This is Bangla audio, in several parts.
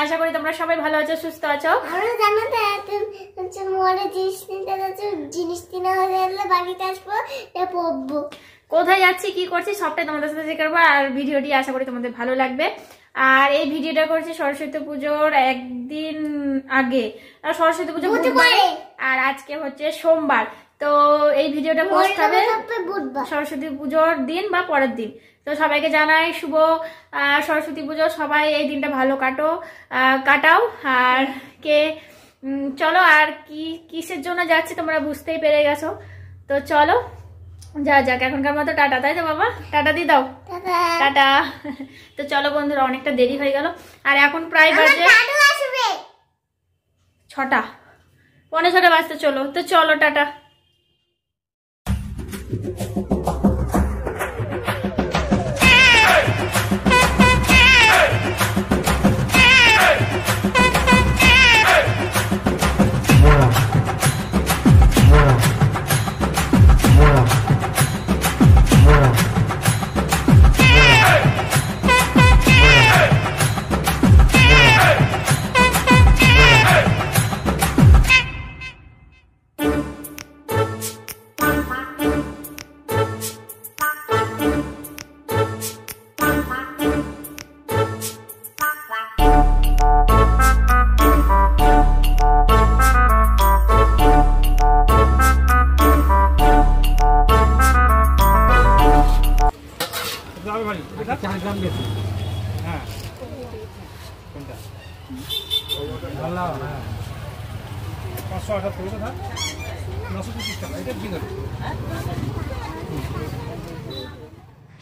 আশা করি তোমরা সবাই ভালো আছো, সুস্থ আছো। কোথায় যাচ্ছি, কি করছি সবটাই তোমাদের সাথে শেয়ার করবো। আর ভিডিওটি আশা করি তোমাদের ভালো লাগবে। আর এই ভিডিওটা করছি সরস্বতী পুজোর একদিন আগে, আর সরস্বতী পুজো আর আজকে হচ্ছে সোমবার। তো এই ভিডিওটা পোস্ট হবে সরস্বতী পুজোর দিন বা পরের দিন। তো সবাইকে জানাই শুভ সরস্বতী পুজো। সবাই এই দিনটা ভালো কাটাও। আর কে চলো, আর কিসের জন্য যাচ্ছি তোমরা বুঝতেই পেরে গেছো। তো চলো যাক, এখনকার মতো টাটা, তাই তো বাবা? টাটা দিয়ে দাও, টাটা। তো চলো বন্ধুরা, অনেকটা দেরি হয়ে গেল আর এখন প্রায় বাজে 6টা, 6:45 বাজতে চলো। তো চলো টাটা।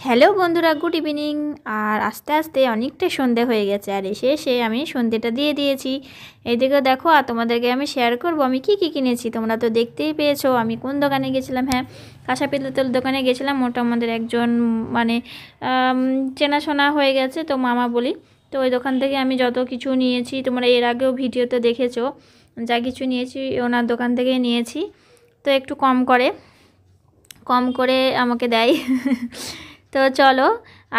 হ্যালো বন্ধুরা, গুড ইভিনিং। আর আস্তে আস্তে অনেকটা সন্ধে হয়ে গেছে, আর এসে আমি সন্ধেটা দিয়ে দিয়েছি। এইদিকে দেখো, আর তোমাদেরকে আমি শেয়ার করব আমি কি কিনেছি। তোমরা তো দেখতেই পেয়েছো আমি কোন দোকানে গেছিলাম। হ্যাঁ, কাঁসা পিতলের দোকানে গেছিলাম। ওটা আমাদের একজন মানে চেনাশোনা হয়ে গেছে, তো মামা বলি। তো ওই দোকান থেকে আমি যত কিছু নিয়েছি তোমরা এর আগেও ভিডিওতে দেখেছো, যা কিছু নিয়েছি ওনার দোকান থেকে নিয়েছি। তো একটু কম করে আমাকে দেয়। তো চলো,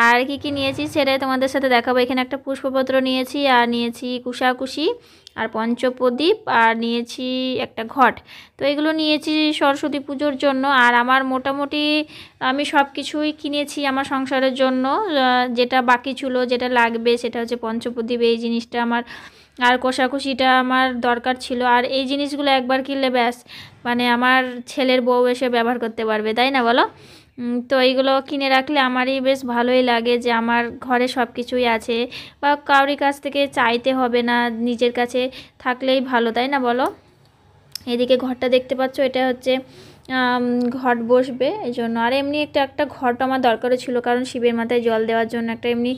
আর কি নিয়েছি সেটা তোমাদের সাথে দেখাবো। এখানে একটা পুষ্পপত্র নিয়েছি, আর নিয়েছি কুশাকুশি আর পঞ্চপ্রদীপ, আর নিয়েছি একটা ঘট। তো এগুলো নিয়েছি সরস্বতী পুজোর জন্য। আর আমার মোটামুটি আমি সব কিছুই কিনেছি আমার সংসারের জন্য। যেটা বাকি ছিল, যেটা লাগবে সেটা হচ্ছে পঞ্চপ্রদীপ, এই জিনিসটা আমার, আর কষাকষিটা আমার দরকার ছিল। আর এই জিনিসগুলো একবার কিনলে ব্যাস, মানে আমার ছেলের বউ এসে ব্যবহার করতে পারবে, তাই না বলো? তো এইগুলো কিনে রাখলে আমারই বেশ ভালোই লাগে যে আমার ঘরে সব কিছুই আছে, বা কারোর কাছ থেকে চাইতে হবে না, নিজের কাছে থাকলেই ভালো, তাই না বলো? এদিকে ঘরটা দেখতে পাচ্ছ, এটা হচ্ছে ঘট বসবে এই জন্য। আর এমনি একটা ঘট আমার দরকারও ছিল, কারণ শিবের মাথায় জল দেওয়ার জন্য একটা এমনি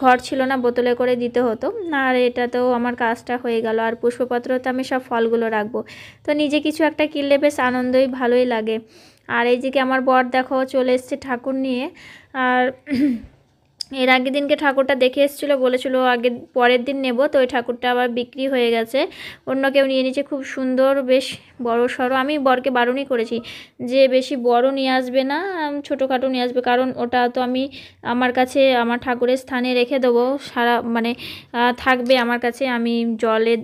ঘট ছিল না, বোতলে করে দিতে হতো। আর এটাতেও আমার কাজটা হয়ে গেল। আর পুষ্পপত্রতে আমি সব ফলগুলো রাখবো। তো নিজে কিছু একটা কিনলে বেশ আনন্দই ভালোই লাগে। আর এই দিকে আমার বর দেখো চলে এসছে ঠাকুর নিয়ে। আর এর আগের দিনকে ঠাকুরটা দেখে এসেছিলো, বলেছিল পরের দিন নেব। তো ওই ঠাকুরটা আবার বিক্রি হয়ে গেছে, অন্য কেউ নিয়ে নিয়েছে। খুব সুন্দর, বেশ বড় সড়ো। আমি বরকে বারণই করেছি যে বেশি বড় নিয়ে আসবে না, ছোটোখাটো নিয়ে আসবে, কারণ ওটা তো আমি আমার কাছে আমার ঠাকুরের স্থানে রেখে দেবো, সারা মানে থাকবে আমার কাছে, আমি জলে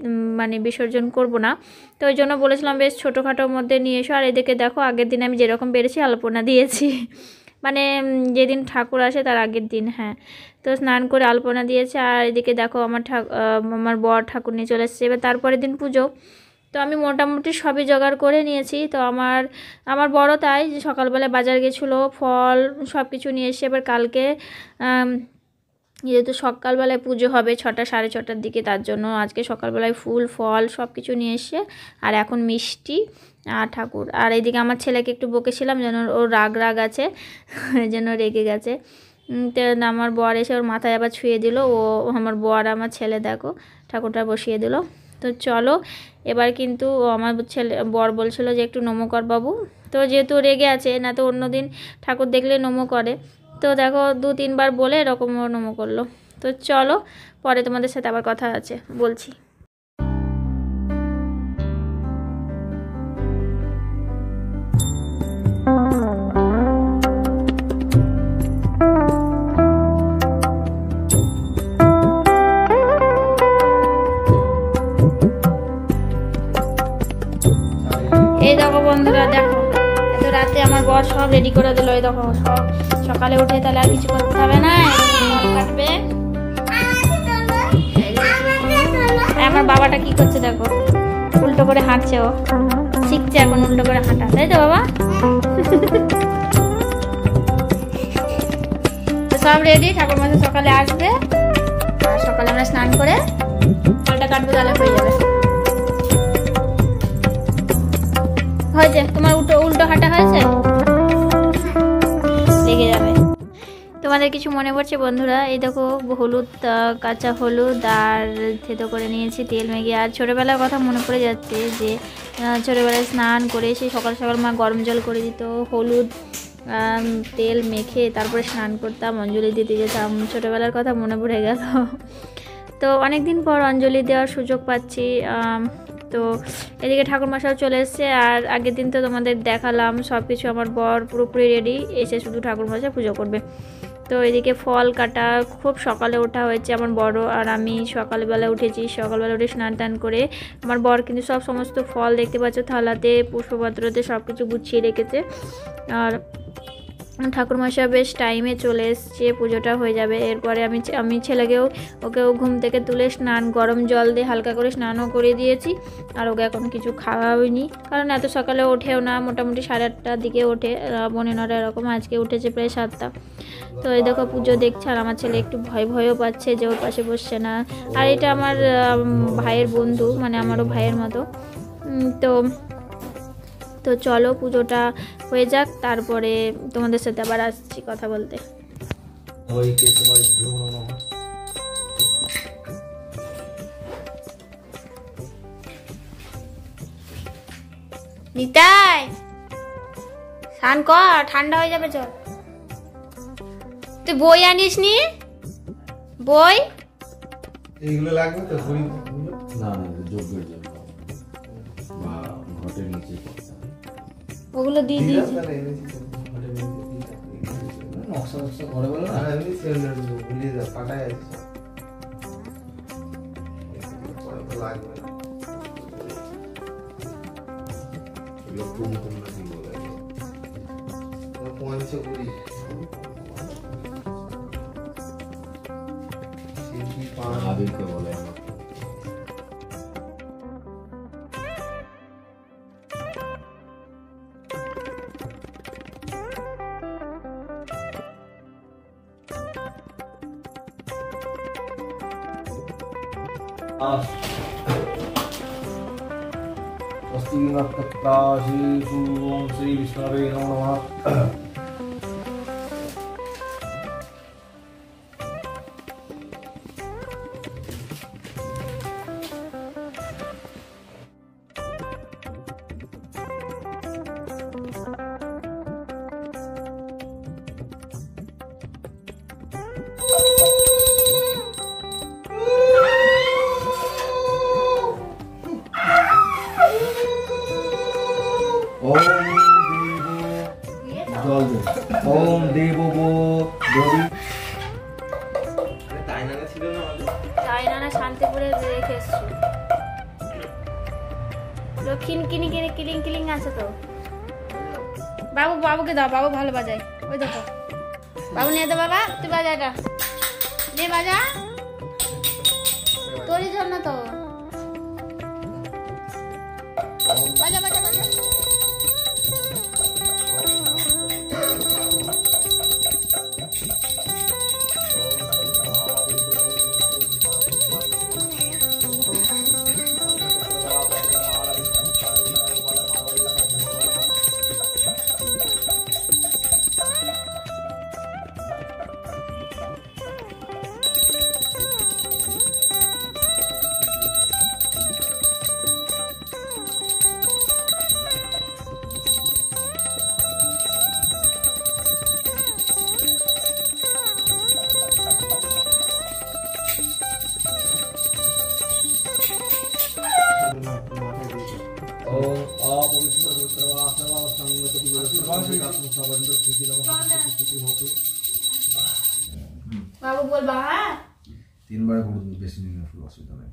মানে বিসর্জন করব না। তো ওই জন্য বলেছিলাম বেশ ছোটোখাটোর মধ্যে নিয়ে এসো। আর এদিকে দেখো, আগের দিন আমি যেরকম পেরেছি আলপনা দিয়েছি, মানে যেদিন ঠাকুর আসে তার আগের দিন। হ্যাঁ, তো স্নান করে আলপনা দিয়েছে। আর এদিকে দেখো আমার বর ঠাকুর নিয়ে চলে এসেছে। এবার তারপরের দিন পুজো। তো আমি মোটামুটি সবই জোগাড় করে নিয়েছি। তো আমার বড় তাই যে সকালবেলায় বাজার গেছিলো, ফল সব কিছু নিয়ে এসে। এবার কালকে যেহেতু সকালবেলায় পুজো হবে 6টা 6:30টার দিকে, তার জন্য আজকে সকালবেলায় ফুল ফল সব কিছু নিয়ে এসে। আর এখন মিষ্টি আর ঠাকুর। আর এইদিকে আমার ছেলেকে একটু বকেছিলাম যেন ওর রাগ আছে, যেন রেগে গেছে। তো আমার বর এসে ওর মাথায় আবার ছুঁয়ে দিল। আমার বর আমার ছেলে দেখো ঠাকুরটা বসিয়ে দিল। তো চলো এবার কিন্তু আমার বর বলছিল যে একটু নমো কর বাবু। তো যেহেতু রেগে আছে, না তো অন্যদিন ঠাকুর দেখলে নমো করে, তো দেখো 2-3 বার বলে এরকম নমো করলো। তো চলো পরে তোমাদের সাথে আবার কথা আছে বলছি। এই দেখো বন্ধুরা, দেখো এত রাতে আমার বর সব রেডি করে দিল। এই দেখো সব সকালে উঠে তাহলে আর কিছু করতে হবে না, ফল কাটবে। আমার বাবাটা কি করছে দেখো, উল্টো করে হাঁটছে, ও শিখছে এখন উল্টো করে হাঁটা, তাই তো বাবা? সব রেডি, ঠাকুর মাসে সকালে আসবে আর সকালে আমরা স্নান করে ফলটা কাটবো, তাহলে হয়ে যাবে। হয়েছে তোমার উল্টো হাঁটা হয়েছে, লেগে যাবে। তোমাদের কিছু মনে পড়ছে বন্ধুরা? এই দেখো হলুদ, কাঁচা হলুদ আর থেতো করে নিয়েছি তেল মেখে। আর ছোটোবেলার কথা মনে পড়ে যাচ্ছে যে ছোটোবেলায় স্নান করে সেই সকাল সকাল মা গরম জল করে দিত, হলুদ তেল মেখে তারপরে স্নান করতাম, অঞ্জলি দিতে যেতাম। ছোটোবেলার কথা মনে পড়ে গেল। তো অনেক দিন পর অঞ্জলি দেওয়ার সুযোগ পাচ্ছি। তো এদিকে ঠাকুরমশাও চলে এসছে। আর আগের দিন তো তোমাদের দেখালাম সব কিছু, আমার বর পুরোপুরি রেডি, এসে শুধু ঠাকুরমশাই পুজো করবে। তো এদিকে ফল কাটা, খুব সকালে ওঠা হয়েছে আমার বড় আর আমি সকালবেলা উঠেছি। সকালবেলা উঠে স্নান টান করে আমার বর কিন্তু সব সমস্ত ফল দেখতে পাচ্ছ থালাতে, পুষ্পপাত্রতে সব কিছু গুছিয়ে রেখেছে। আর ঠাকুরমশাই বেশ টাইমে চলে এসছে, পুজোটা হয়ে যাবে। এরপরে আমি ওকেও ঘুম থেকে তুলে স্নান, গরম জল দিয়ে হালকা করে স্নানও করে দিয়েছি। আর ওকে এখন কিছু খাওয়াইনি, কারণ এত সকালে ওঠেও না, মোটামুটি 8:30টার দিকে ওঠে, 9:30 এরকম। আজকে উঠেছে প্রায় 7টা। তো এই দেখো পুজো দেখছে। আর আমার ছেলে একটু ভয়ও পাচ্ছে যে ওর পাশে বসছে না। আর এটা আমার ভাইয়ের বন্ধু, মানে আমারও ভাইয়ের মতো। তো চলো পুজোটা হয়ে যাক, তারপরে তোমাদের সাথে আবার আসছি কথা বলতে। নিতাই স্নান কর, ঠান্ডা হয়ে যাবে। চল, তুই বই আনিস নি? বই এইগুলো লাগবে তো? বই না না, যোগ্যের জন্য বা ঘটের নিচে ওগুলো দিয়ে দিয়েছি। নকশা নকশা করে বলো না, আমি সিলিন্ডার ভুলিয়ে দাও, কাটাই আছে লাগবে। এগুলো কুমকুম না কি বলে, পঞ্চপুরি আবিরকে বলে। स्वस्ति नक्षत्रासि पूर्वं श्री विष्णवे नमो नमः। ओम देवो वो देवी তাইনানা ছিল না আমাদের? চাইনা শান্তিপুরে রেখে এসছি। কিলিং কিলিং আছে তো। বাবুকে দাও, বাবু ভালো বাজায়। ওই দেখো বাবু নিয়ে দে, বাবা তুই বাজা, এটা নে বাজা, তোরই জন্য তো। বাজা বাজা বাজা। ओम अपवित्र पुत्रवासवा संगति विरसवासिका मुसाबंदर स्थिति नमः स्थिति होतु। বাবু বলবা হ্যাঁ 3 বারে করে দেবো, বেশি নিলে ফুল অসুবিধা নেই।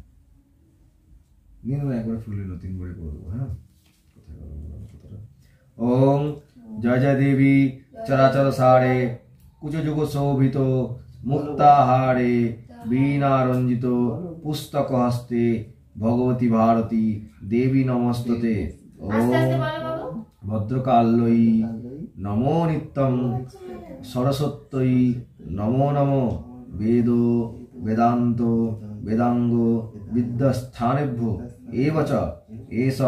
নিয়ে একবারে ফুল নিল 3 বারে করে দেবো। হ্যাঁ ओम जय जय देवी चराचर सारे कुचजुग शोभित मुक्ताहारे वीणा रंजित पुस्तक हस्ते भगवती भारती देवी नमस्तते। ओम भद्रकाल्यै नमो नित्यं सरस्वत्यै नमो नमो वेदो वेदांत वेदांग विद्यास्थानेभ्यो एव च एष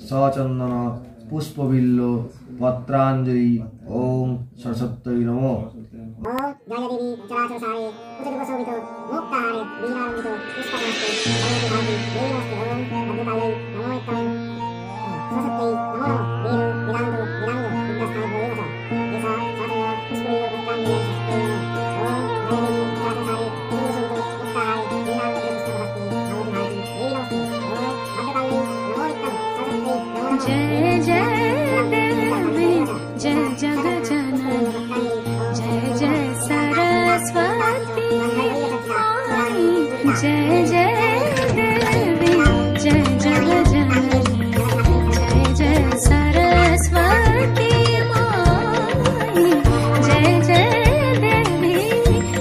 सचंदन पुष्पबिल्ल पत्रांजलि। ओम सरस्वत्यै नमो। ओम जय देवी चराचर सारे कुचजुग शोभित मुक्ताहारे वीणा रंजित पुस्तक हस्ते भगवती भारती देवी नमस्तते। ओम भद्रकाल्यै नमो नित्यं सरस्वत्यै नमो नमः वेदो वेदांत वेदांग विद्यास्थानेभ्यो एव च एष सचंदन पुष्पबिल्ल पत्रांजलि। ओम जय देवी चराचर सारे कुचजुग शोभित मुक्ताहारे वीणा रंजित पुस्तक हस्ते भगवती भारती देवी नमस्तते। ओम भद्रकाल्यै नमो नित्यं सरस्वत्यै नमो नमः। जय जय देवी जय जग जननी जय जय सरस्वती माई। जय जय देवी जय जग जननी जय जय सरस्वती माई। जय जय देवी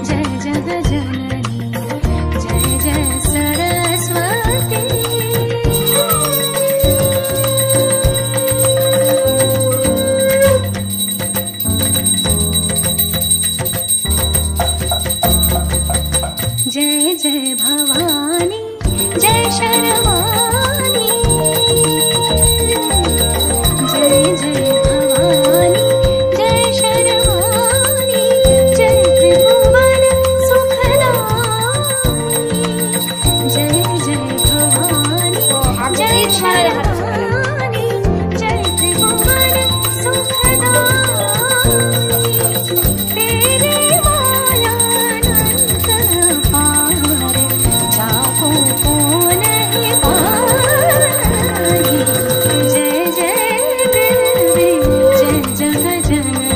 जय जग जननी जय जय सरस्वती। जय जय भवानी जय शर्वाणी जय जय भवानी जय शर्वाणी जय त्रिभुवन सुखदायी। जय जय भवानी जय शर्वाणी जय त्रिभुवन सुखदायी। तेरे माया अनंत पार जाको को नहीं पाई। जय जय देवी जय जग जननी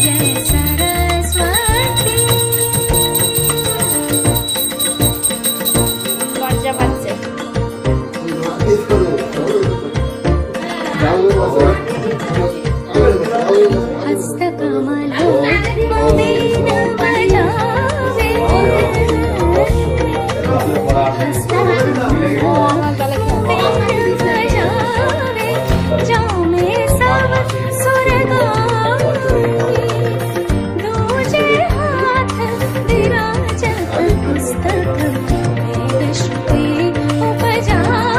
जय जय सरस्वती। লজ্জা পাচ্ছে। हस्तकमलो मदीन बजावे हस्तकमलो मदीन बजावे जाऊं मैं सब सुर गाए। दूजे हाथ विराजत पुस्तक वेद श्रुति उपजाए।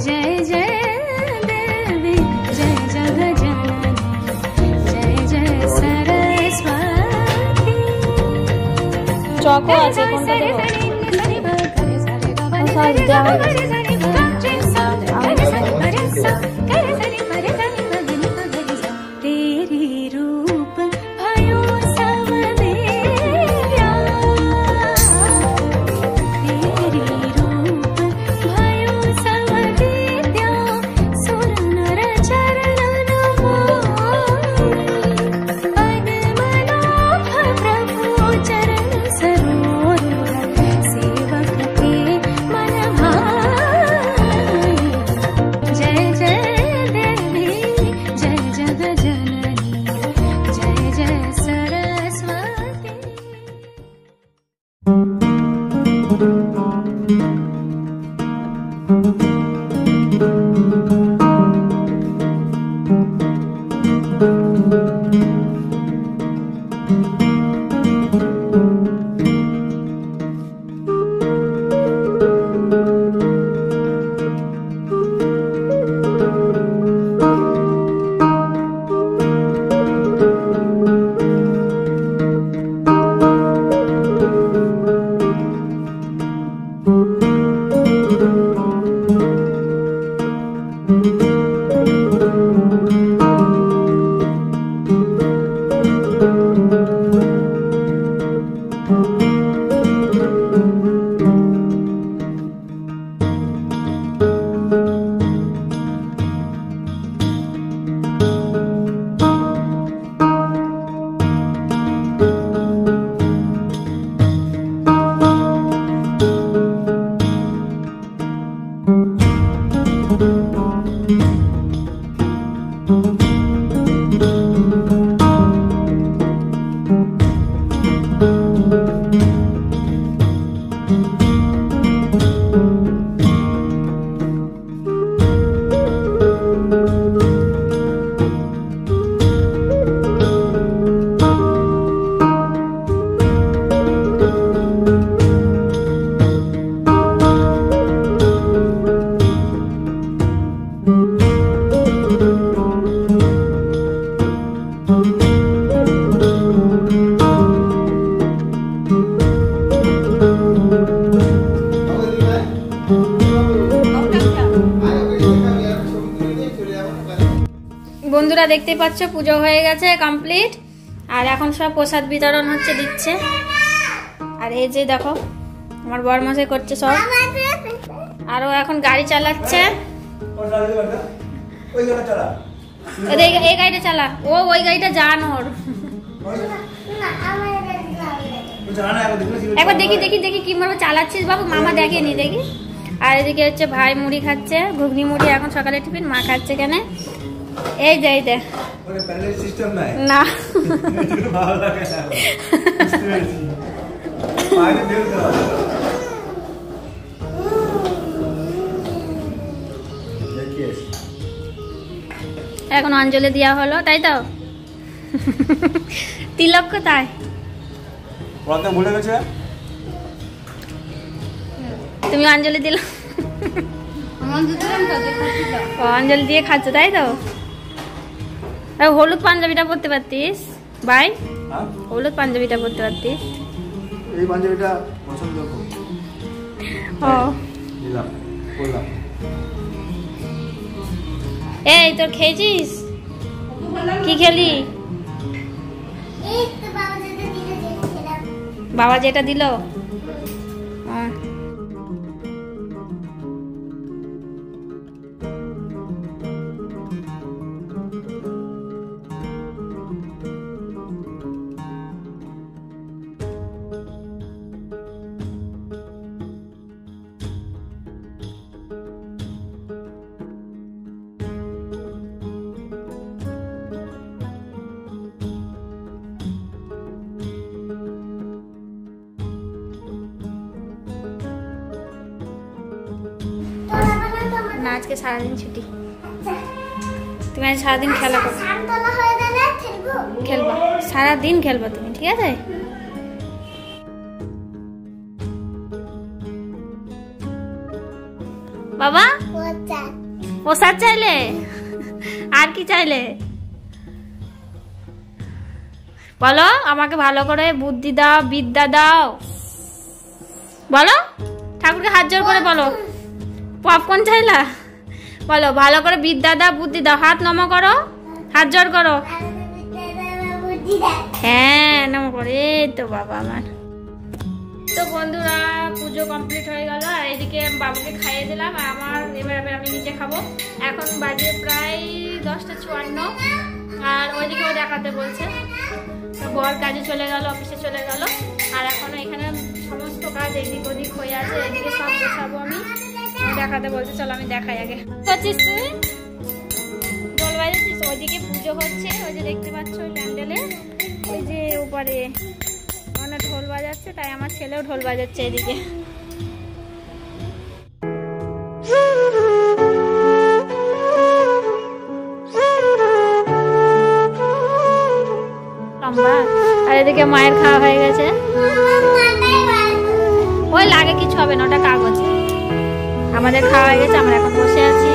जय जय देवी जय जग जननी जय जय सरस्वती। চকও আছে কোনটা দেব? সরি দেওয়া হয়ে গেছে। तेरी रूप भयो सब मेरा। तेरी रूप भयो सब विद्या सुर नर चरण पद्मनाभ प्रभु चरण सरोवर सेवक के मन भाई। जय जय देवी जय जग जननी जय जय सरस्वती। বন্ধুরা দেখতেই পাচ্ছ পুজো হয়ে গেছে কমপ্লিট, আর এখন সব প্রসাদ বিতরণ হচ্ছে, দিচ্ছে। আর এই যে দেখো আমার বরমশাই করছে সব, আরো এখন গাড়ি চালাচ্ছে। এই গাড়িটা চালা, ও ওই গাড়িটা জান ওর। একবার দেখি দেখি দেখি কিভাবে চালাচ্ছিস বাবু, মামা দেখেনি দেখি। আর এদিকে হচ্ছে ভাই মুড়ি খাচ্ছে, ঘুগনি মুড়ি এখন সকালে টিফিন, মা খাচ্ছে কেন এই যে এই দেখ না এখন অঞ্জলি দেওয়া হলো, তাই তো? তিলক কোথায়? ভুলে গেছে। তুমি অঞ্জলি দিল, অঞ্জলি দিয়ে খাচ্ছ তাই তো? হলুদ পাঞ্জাবিটা পরতে পারতিস ভাই, হলুদ পাঞ্জাবিটা পরতে পারতিস। এই পাঞ্জাবিটা পছন্দ করো। ও দিলাম, বললাম। এই তোর খেয়েছিস? কি খেলি? বাবা যেটা দিল। না আজকে সারাদিন ছুটি, তুমি আজ সারাদিন খেলা করো, খেলবা সারাদিন খেলবা তুমি, ঠিক আছে? বাবা প্রসাদ চাইলে, আর কি চাইলে বলো? আমাকে ভালো করে বুদ্ধি দাও, বিদ্যা দাও, বলো ঠাকুরকে হাত জোর করে বলো। পপকর্ন চাইলা? বলো ভালো করে বিদ্যা দাও, বুদ্ধি দাও, হাত নমো করো, হাত জোর করো। হ্যাঁ নমো করে, এই তো বাবা আমার। তো বন্ধুরা পুজো কমপ্লিট হয়ে গেল, আর এদিকে বাবুকে খাইয়ে দিলাম, আর আমার এবার আমি নিজে খাবো। এখন বাজে প্রায় 10:54, আর ওইদিকেও দেখাতে বলছে। বর কাজে চলে গেল, অফিসে চলে গেল, আর এখনো এখানে সমস্ত কাজ এদিক ওদিক হয়ে আছে, এদিকে সব গোছাবো আমি, দেখাতে বলছে। চলো আমি দেখাই আগে। করছিস তুই? ঢোল বাজাচ্ছিস? ওইদিকে পুজো হচ্ছে, ওই যে দেখতে পাচ্ছ ওই প্যান্ডেলে, ওই যে উপরে মানে ঢোল বাজাচ্ছে, তাই আমার ছেলেও ঢোল বাজাচ্ছে এদিকে। আর এদিকে মায়ের খাওয়া হয়ে গেছে, ওই লাগে কিছু হবে না, ওটা কাগজ। আমাদের খাওয়া হয়ে গেছে, আমরা এখন বসে আছি।